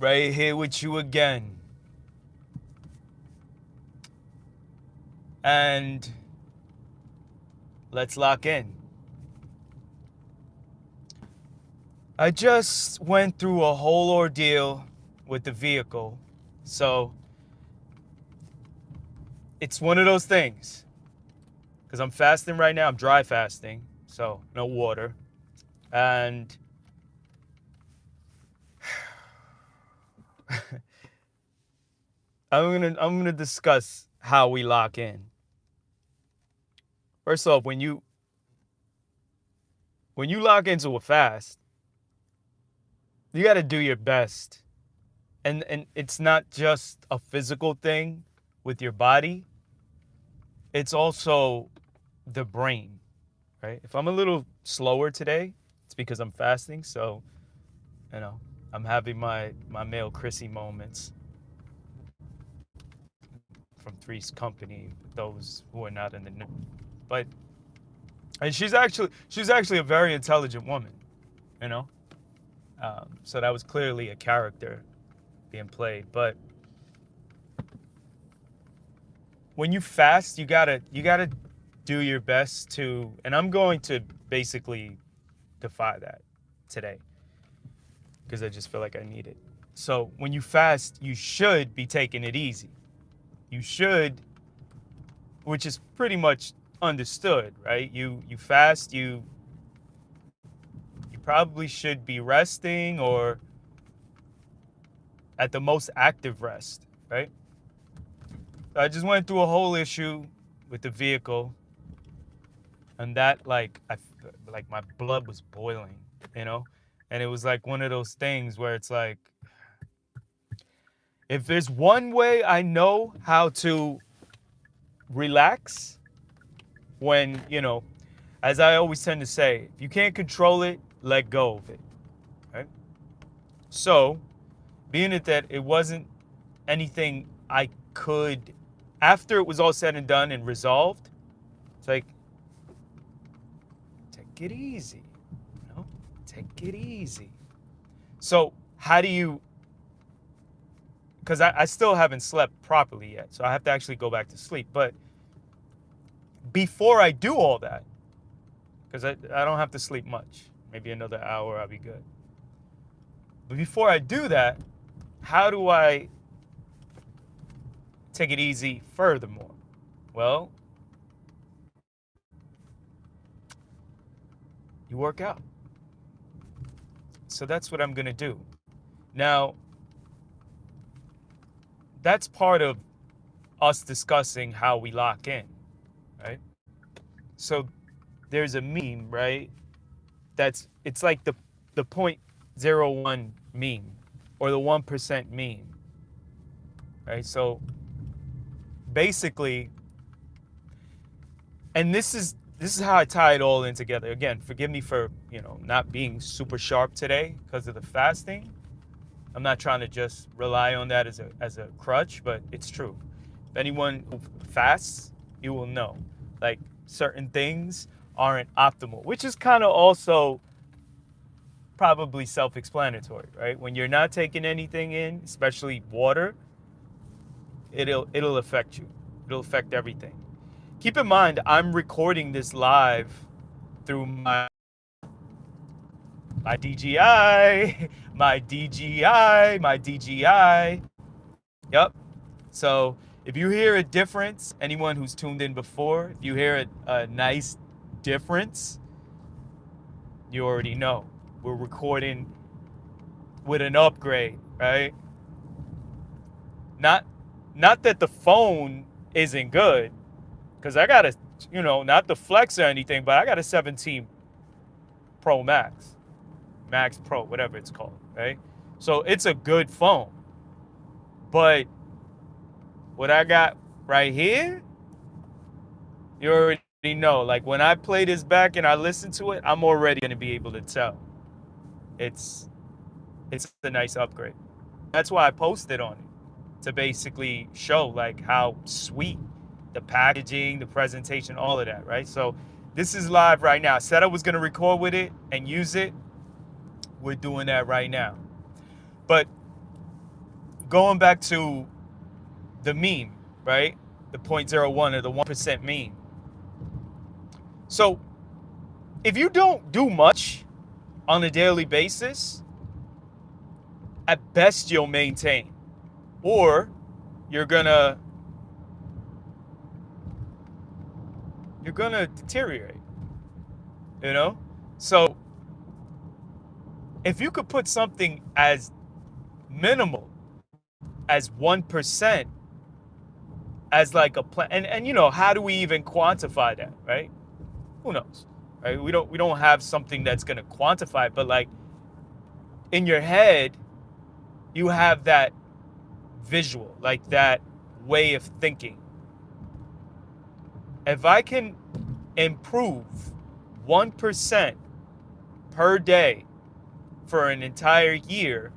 Right here with you again. And let's lock in. I just went through a whole ordeal with the vehicle. So it's one of those things. Because I'm fasting right now. I'm dry fasting. So no water. And I'm gonna discuss how we lock in. First off, when you lock into a fast, you got to do your best, and it's not just a physical thing with your body. It's also the brain, right? If I'm a little slower today, it's because I'm fasting. So, I'm having my male Chrissy moments from Three's Company. Those who are not in the know, but and she's actually a very intelligent woman, you know. So that was clearly a character being played. But when you fast, you gotta do your best to, and I'm going to basically defy that today because I just feel like I need it. So when you fast, you should be taking it easy. You should, which is pretty much understood, right? You fast, you probably should be resting or at the most active rest, right? I just went through a whole issue with the vehicle, and that like my blood was boiling, you know, and it was like one of those things where it's like, if there's one way I know how to relax, when as I always tend to say, if you can't control it, let go of it, right? So, being that it wasn't anything I could, after it was all said and done and resolved, it's like, take it easy, take it easy. So how do you, because I still haven't slept properly yet, so I have to actually go back to sleep. But before I do all that, because I don't have to sleep much, maybe another hour, I'll be good. But before I do that, how do I take it easy furthermore? Well, you work out. So that's what I'm going to do. Now, that's part of us discussing how we lock in, right? So there's a meme, right? It's like the 0.01 meme or the 1% meme, right? So basically, and this is how I tie it all in together. Again, forgive me for, not being super sharp today because of the fasting. I'm not trying to just rely on that as a crutch, but it's true. If anyone who fasts, you will know, like, certain things aren't optimal, which is kind of also probably self-explanatory, right? When you're not taking anything in, especially water, it'll affect you. It'll affect everything. Keep in mind, I'm recording this live through my DJI, my DJI. Yep. So if you hear a difference, anyone who's tuned in before, if you hear a nice difference, you already know. We're recording with an upgrade, right? Not that the phone isn't good, because I got a, not the flex or anything, but I got a 17 Pro Max Pro, whatever it's called, right? So it's a good phone. But what I got right here, you already know. Like, when I play this back and I listen to it, I'm already going to be able to tell. It's a nice upgrade. That's why I posted on it, to basically show like how sweet the packaging, the presentation, all of that, right? So this is live right now. I said I was going to record with it and use it. We're doing that right now. But going back to the mean, right? The 0.01 or the 1% mean. So if you don't do much on a daily basis, at best you'll maintain, or you're gonna deteriorate, you know? So if you could put something as minimal as 1% as like a plan, and you know, how do we even quantify that, right? Who knows, right? We don't have something that's gonna quantify it, but like in your head, you have that visual, like that way of thinking. If I can improve 1% per day for an entire year,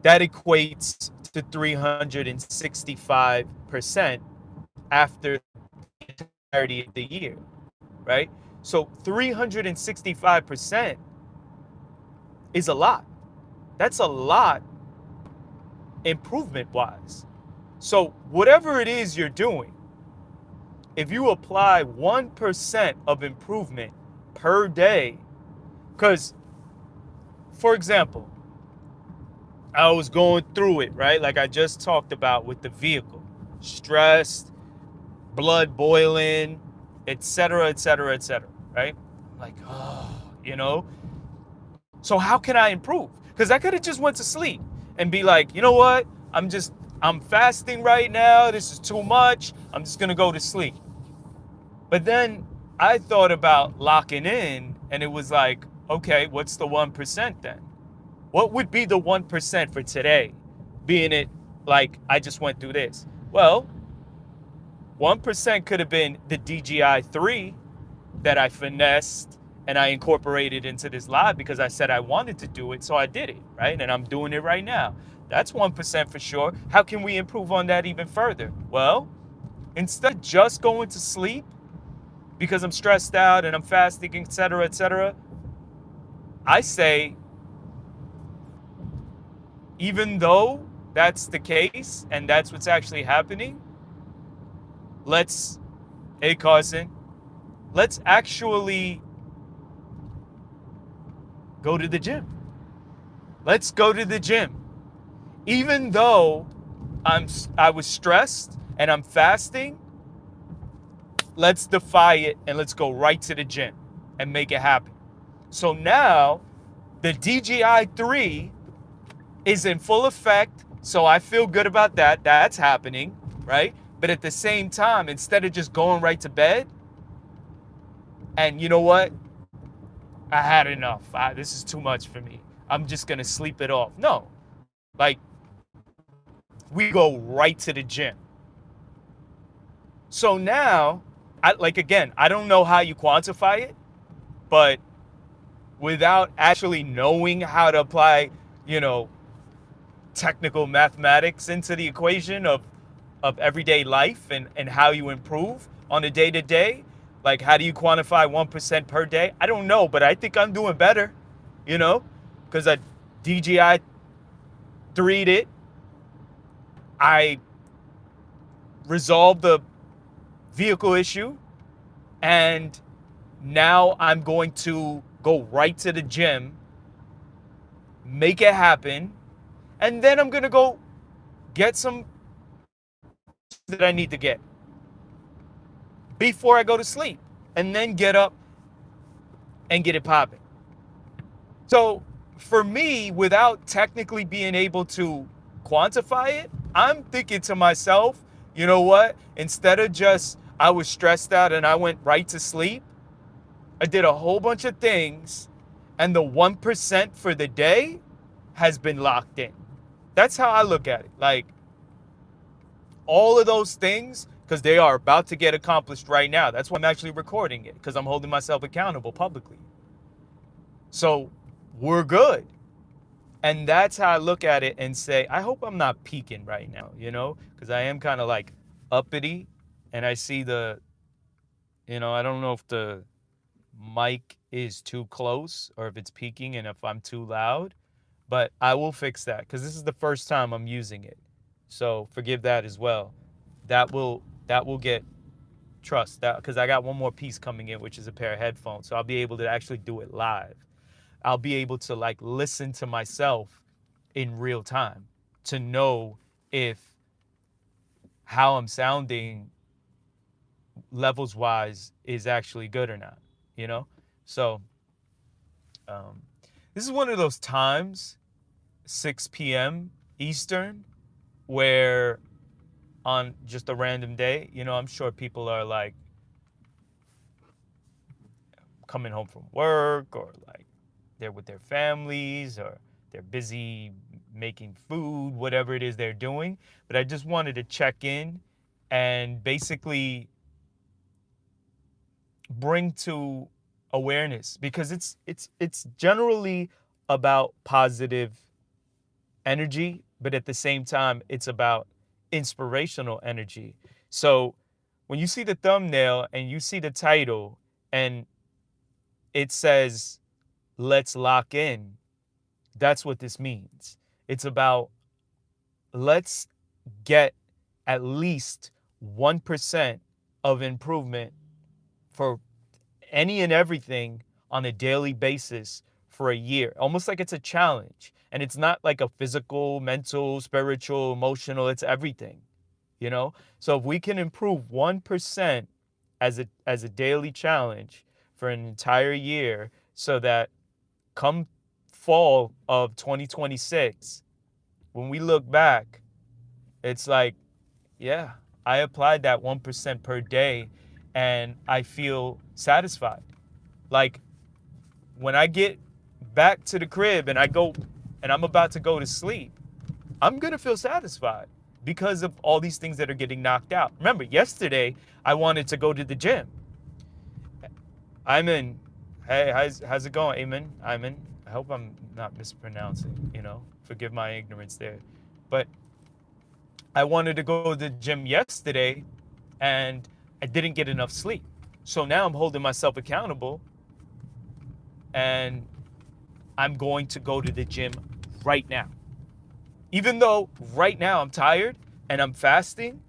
that equates to 365% after the entirety of the year, right? So 365% is a lot. That's a lot improvement wise. So whatever it is you're doing, if you apply 1% of improvement per day, because for example, I was going through it, right? Like I just talked about with the vehicle, stressed, blood boiling, etc., etc., etc., right? Like, oh, you know. So how can I improve? Because I could have just went to sleep and be like, you know what? I'm fasting right now. This is too much. I'm just gonna go to sleep. But then I thought about locking in, and it was like, okay, what's the 1% then? What would be the 1% for today? Being it like I just went through this. Well, 1% could have been the DGI-3 that I finessed and I incorporated into this live because I said I wanted to do it, so I did it, right? And I'm doing it right now. That's 1% for sure. How can we improve on that even further? Well, instead of just going to sleep because I'm stressed out and I'm fasting, etc., I say, even though that's the case and that's what's actually happening, hey Carson, let's actually go to the gym. Let's go to the gym. Even though I was stressed and I'm fasting, let's defy it and let's go right to the gym and make it happen. So now the DGI-3 is in full effect, so I feel good about that. That's happening, right? But at the same time, instead of just going right to bed, and you know what? I had enough. This is too much for me. I'm just going to sleep it off. No. Like, we go right to the gym. So now, again, I don't know how you quantify it, but without actually knowing how to apply, you know, technical mathematics into the equation of everyday life and how you improve on a day-to-day, like how do you quantify 1% per day? I don't know, but I think I'm doing better, you know, because I DGI 3'd it. I resolved the vehicle issue, and now I'm going to go right to the gym, make it happen, and then I'm going to go get some that I need to get before I go to sleep, and then get up and get it popping. So for me, without technically being able to quantify it, I'm thinking to myself, you know what? Instead of just I was stressed out and I went right to sleep, I did a whole bunch of things, and the 1% for the day has been locked in. That's how I look at it. Like, all of those things, because they are about to get accomplished right now. That's why I'm actually recording it, because I'm holding myself accountable publicly. So we're good. And that's how I look at it and say, I hope I'm not peaking right now, you know, because I am kind of like uppity, and I see I don't know if the mic is too close or if it's peaking and if I'm too loud, But I will fix that because this is the first time I'm using it. So forgive that as well. That will get trust that because I got one more piece coming in, which is a pair of headphones. So I'll be able to actually do it live. I'll be able to like listen to myself in real time to know if how I'm sounding levels wise is actually good or not, you know? So um, this is one of those times, 6 p.m. Eastern, where on just a random day, you know, I'm sure people are like coming home from work or like they're with their families or they're busy making food, whatever it is they're doing. But I just wanted to check in and basically bring to awareness because it's generally about positive energy, but at the same time it's about inspirational energy. So when you see the thumbnail and you see the title and it says let's lock in, that's what this means. It's about let's get at least 1% of improvement for any and everything on a daily basis for a year, almost like it's a challenge. And it's not like a physical, mental, spiritual, emotional, it's everything, you know? So if we can improve 1% as a daily challenge for an entire year so that come fall of 2026, when we look back, it's like, yeah, I applied that 1% per day and I feel satisfied. Like when I get back to the crib and I'm about to go to sleep, I'm going to feel satisfied because of all these things that are getting knocked out. Remember, yesterday I wanted to go to the gym. Ayman, hey, how's it going, Ayman? Ayman, I hope I'm not mispronouncing, you know, forgive my ignorance there. But I wanted to go to the gym yesterday and I didn't get enough sleep. So now I'm holding myself accountable and I'm going to go to the gym right now. Even though right now I'm tired and I'm fasting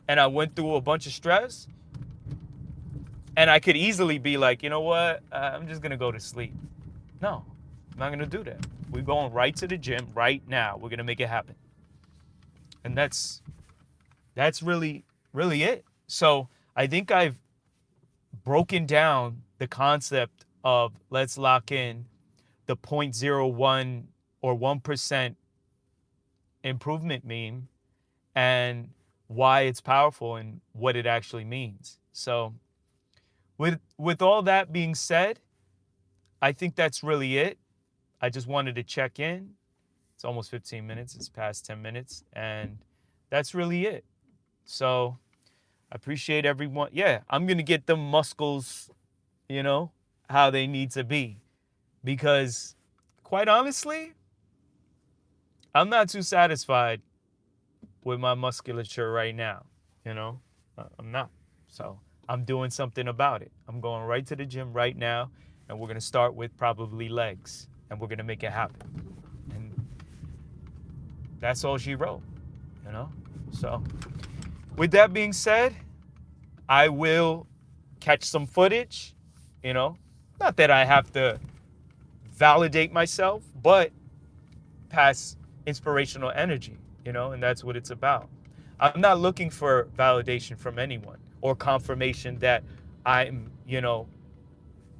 and I went through a bunch of stress and I could easily be like, you know what, I'm just going to go to sleep. No, I'm not going to do that. We're going right to the gym right now. We're going to make it happen. And that's really it. So I think I've broken down the concept of let's lock in the 0.01 or 1% improvement meme and why it's powerful and what it actually means. So with all that being said, I think that's really it. I just wanted to check in. It's almost 15 minutes. It's past 10 minutes. And that's really it. So I appreciate everyone. Yeah, I'm going to get them muscles, you know, how they need to be. Because quite honestly, I'm not too satisfied with my musculature right now, you know? I'm not. So I'm doing something about it. I'm going right to the gym right now, and we're going to start with probably legs, and we're going to make it happen. And that's all she wrote, you know? So with that being said, I will catch some footage, you know? Not that I have to validate myself, but pass inspirational energy, you know, and that's what it's about. I'm not looking for validation from anyone or confirmation that I'm, you know,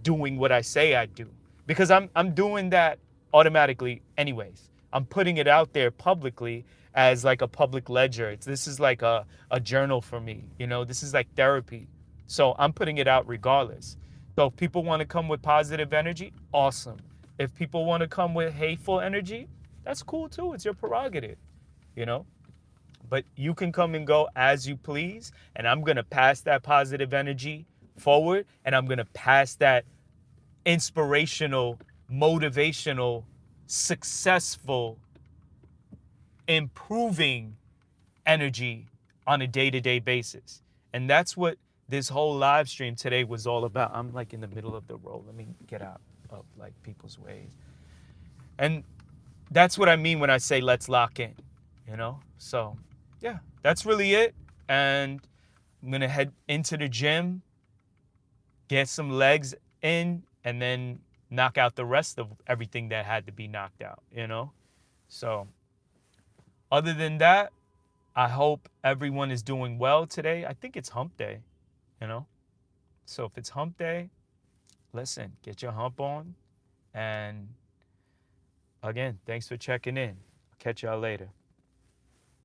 doing what I say I do because I'm doing that automatically anyways. I'm putting it out there publicly as like a public ledger. This is like a journal for me, you know, this is like therapy. So I'm putting it out regardless. So if people want to come with positive energy, awesome. If people want to come with hateful energy, that's cool too. It's your prerogative, you know? But you can come and go as you please. And I'm going to pass that positive energy forward. And I'm going to pass that inspirational, motivational, successful, improving energy on a day-to-day basis. And that's what this whole live stream today was all about. I'm like in the middle of the road. Let me get out of like people's ways. And that's what I mean when I say let's lock in, you know? So, yeah, that's really it. And I'm going to head into the gym, get some legs in, and then knock out the rest of everything that had to be knocked out, you know? So, other than that, I hope everyone is doing well today. I think it's hump day, you know? So, if it's hump day, listen, get your hump on. And again, thanks for checking in. I'll catch y'all later.